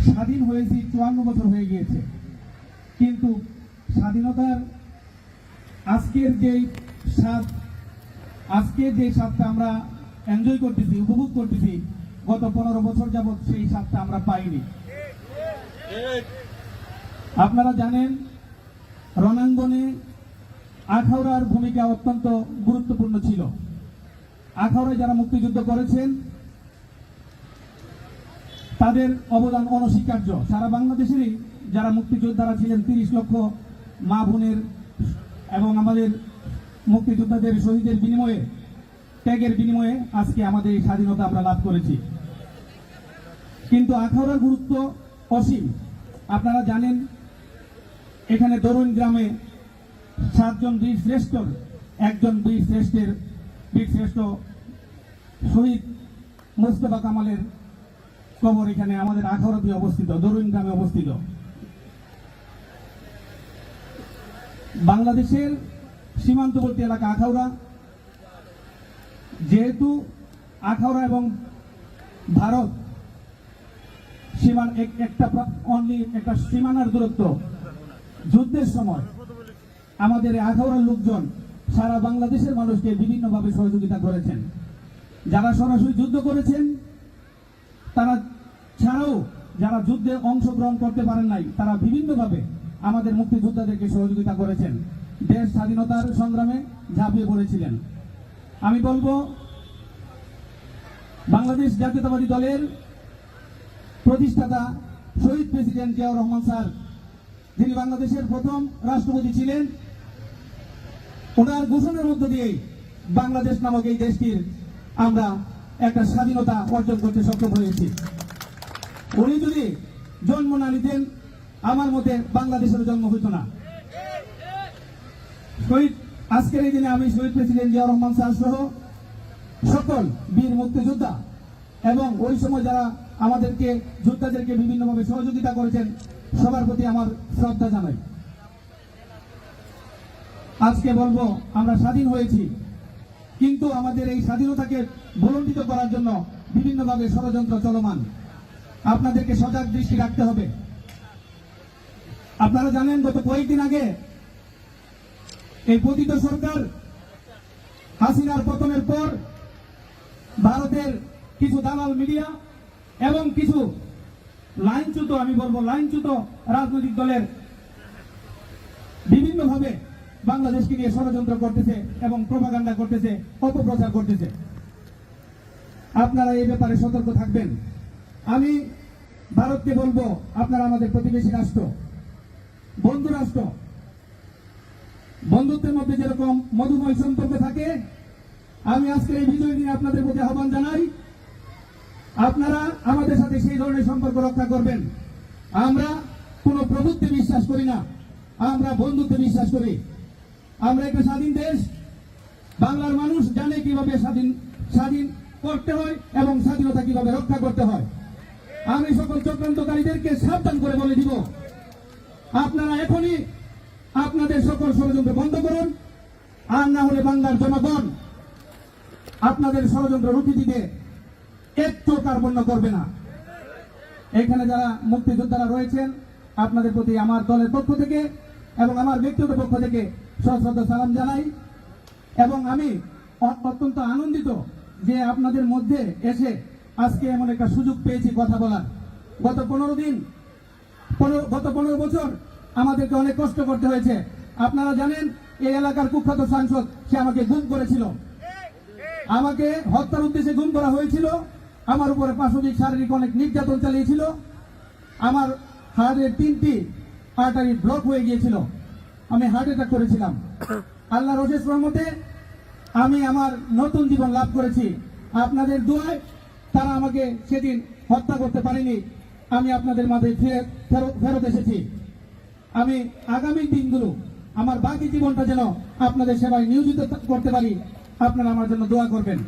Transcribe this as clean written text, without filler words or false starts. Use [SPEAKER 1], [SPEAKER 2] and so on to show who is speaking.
[SPEAKER 1] স্বাধীন হয়েছি 54 বছর হয়ে গিয়েছে, কিন্তু স্বাধীনতার আজকের যে স্বাদটা আমরা এনজয় করতেছি, উপভোগ করতেছি, গত 15 বছর যাবৎ সেই স্বাদটা আমরা পাইনি। আপনারা জানেন রণাঙ্গনে আখাউড়ার ভূমিকা অত্যন্ত গুরুত্বপূর্ণ ছিল। আখাউড়ায় যারা মুক্তিযুদ্ধ করেছেন তাদের অবদান অনস্বীকার্য। সারা বাংলাদেশেরই যারা মুক্তিযোদ্ধারা ছিলেন, 30 লক্ষ মা বোনের এবং আমাদের মুক্তিযোদ্ধাদের শহীদের বিনিময়ে, ত্যাগের বিনিময়ে আজকে আমাদের এই স্বাধীনতা আমরা লাভ করেছি। কিন্তু আখাউড়ার গুরুত্ব অসীম। আপনারা জানেন এখানে দরুইন গ্রামে 7 জন বীর শ্রেষ্ঠর একজন বীর শ্রেষ্ঠ শহীদ মোস্তফা কামালের কবর এখানে আমাদের আখাউড়াতে অবস্থিত, দরুইন গ্রামে অবস্থিত। বাংলাদেশের সীমান্তবর্তী এলাকা আখাউড়া, যেহেতু আখাউড়া এবং ভারত একটা সীমানার দূরত্ব, যুদ্ধের সময় আমাদের আখাউড়ার লোকজন সারা বাংলাদেশের মানুষকে বিভিন্নভাবে সহযোগিতা করেছেন। যারা সরাসরি যুদ্ধ করেছেন তারা ছাড়াও যারা যুদ্ধে অংশগ্রহণ করতে পারেন নাই, তারা বিভিন্নভাবে আমাদের মুক্তিযোদ্ধাদেরকে সহযোগিতা করেছেন, দেশ স্বাধীনতার সংগ্রামে ঝাঁপিয়ে পড়েছিলেন। আমি বলবো বাংলাদেশ জাতীয়তাবাদী দলের প্রতিষ্ঠাতা শহীদ প্রেসিডেন্ট জিয়াউর রহমান স্যার, যিনি বাংলাদেশের প্রথম রাষ্ট্রপতি ছিলেন, ওনার ঘোষণার মধ্য দিয়ে বাংলাদেশ নামক এই দেশটির আমরা একটা স্বাধীনতা অর্জন করতে সক্ষম হয়েছি। উনি যদি জন্ম না নিতেন, আমার মতে বাংলাদেশের জন্ম হইত না। আজকের এই দিনে আমি শহীদ প্রেসিডেন্ট জিয়াউর রহমান স্যার সহ সকল বীর মুক্তিযোদ্ধা এবং ওই সময় যারা আমাদেরকে যোদ্ধাদেরকে বিভিন্নভাবে সহযোগিতা করেছেন সবার প্রতি আমার শ্রদ্ধা জানাই। আজকে বলবো আমরা স্বাধীন হয়েছি, কিন্তু আমাদের এই স্বাধীনতাকে ভুলণ্ঠিত করার জন্য বিভিন্নভাবে ষড়যন্ত্র চলমান। আপনাদেরকে সজাগ দৃষ্টি রাখতে হবে। আপনারা জানেন গত কয়েকদিন আগে এই পতিত সরকার হাসিনার পতনের পর ভারতের কিছু দালাল মিডিয়া এবং কিছু লাইনচ্যুত, আমি বলবো লাইনচ্যুত রাজনৈতিক দলের বিভিন্নভাবে বাংলাদেশকে নিয়ে ষড়যন্ত্র করতেছে এবং প্রোপাগান্ডা করতেছে, অপপ্রচার করতেছে। আপনারা এই ব্যাপারে সতর্ক থাকবেন। আমি ভারতকে বলবো, আপনারা আমাদের প্রতিবেশী রাষ্ট্র, বন্ধু রাষ্ট্র, বন্ধুত্বের মধ্যে যেরকম মধুময় সম্পর্ক থাকে, আমি আজকের এই বিজয় দিনে আপনাদের প্রতি আহ্বান জানাই, আপনারা আমাদের সাথে সেই ধরনের সম্পর্ক রক্ষা করবেন। আমরা কোনো প্রভুত্বে বিশ্বাস করি না, আমরা বন্ধুত্বে বিশ্বাস করি। আমরা একটা স্বাধীন দেশ, বাংলার মানুষ জানে কিভাবে স্বাধীন করতে হয় এবং স্বাধীনতা কিভাবে রক্ষা করতে হয়। আমি সকল চক্রান্তকারীদেরকে সাবধান করে বলে দিব, আপনারা এখনই আপনাদের সকল ষড়যন্ত্র বন্ধ করুন, আর না হলে বাংলার জনগণ আপনাদের ষড়যন্ত্র রুখে দিতে একটু কার্পণ্য করবে না। এখানে যারা মুক্তিযোদ্ধারা রয়েছেন, আপনাদের প্রতি আমার দলের পক্ষ থেকে এবং আমার ব্যক্তিগত পক্ষ থেকে সশ্রদ্ধ সালাম জানাই। এবং আমি অত্যন্ত আনন্দিত যে আপনাদের মধ্যে এসে আজকে এমন একটা সুযোগ পেয়েছি কথা বলার। গত 15 বছর আমাদেরকে অনেক কষ্ট করতে হয়েছে। আপনারা জানেন এই এলাকার কুখ্যাত সাংসদ, সে আমাকে গুম করেছিল, আমাকে হত্যার উদ্দেশ্যে গুম করা হয়েছিল, আমার উপরে পাশবিক শারীরিক অনেক নির্যাতন চালিয়েছিল, আমার হার্টের 3টি আর্টারি ব্লক হয়ে গিয়েছিল, আমি হার্ট অ্যাটাক করেছিলাম। আল্লাহর অশেষ রহমতে আমি আমার নতুন জীবন লাভ করেছি। আপনাদের দোয়ায় তারা আমাকে সেদিন হত্যা করতে পারেনি, আমি আপনাদের মাঝে ফেরত এসেছি। আমি আগামী দিনগুলো, আমার বাকি জীবনটা যেন আপনাদের সেবায় নিয়োজিত করতে পারি, আপনারা আমার জন্য দোয়া করবেন।